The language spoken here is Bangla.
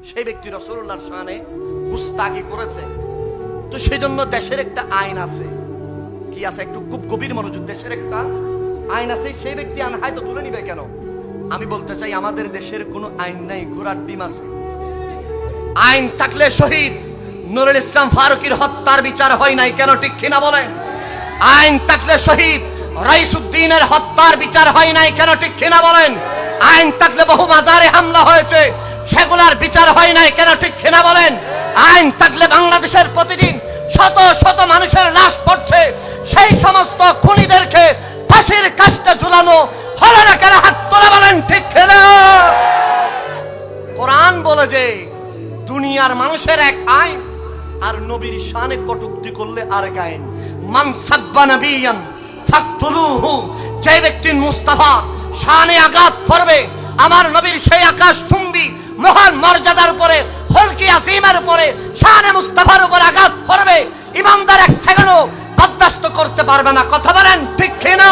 সেই ব্যক্তি রাসূলুল্লাহর শানে গুস্তাখি করেছে। তো সেই জন্য দেশের একটা আইন আছে, কি আছে, একটু খুব গভীর মনোযোগ। দেশের একটা আইন আছে, সেই ব্যক্তি আনহায় তো তুলে নিবে কেন? আমি বলতে চাই আমাদের দেশের কোনো আইন নাই, ঘোড়ার ডিম আছে। আইন থাকলে শহীদ নুরুল ইসলাম ফারুকীর হত্যার বিচার হয় নাই কেন, ঠিক কিনা বলেন? আইন থাকলে শহীদ রাইসুদ্দিনের হত্যার বিচার হয় নাই কেন, ঠিক কিনা বলেন? আইন থাকলে বহু মাজারে হামলা হয়েছে, সেগুলার বিচার হয় নাই কেন, ঠিক কিনা বলেন? আইন থাকলে বাংলাদেশের প্রতিদিন শত শত মানুষের লাশ পড়ছে, সেই সমস্ত খুনিদেরকে ফাঁসির কাস্টে ঝুলানো হলো না কেন? হাত তোলা বলেন, ঠিক কিনা? কোরআন বলে যে দুনিয়ার মানুষের এক আইন, আর নবীর শানে কটূক্তি করলে আরেক আইন। মান সাব্বা নবিয়ান ফাকতুলুহু, যে ব্যক্তি মুস্তাফা শানে আঘাত করবে, আমার নবীর সেই আকাশ চুম্বি মহান মর্যাদার উপরে, হলকি আসিমের উপরে, শানে মুস্তাফার উপরে আঘাত করবে, ইমানদার এক সেকেন্ডও বরদাস্ত করতে পারবে না। কথা বলেন, ঠিক কিনা?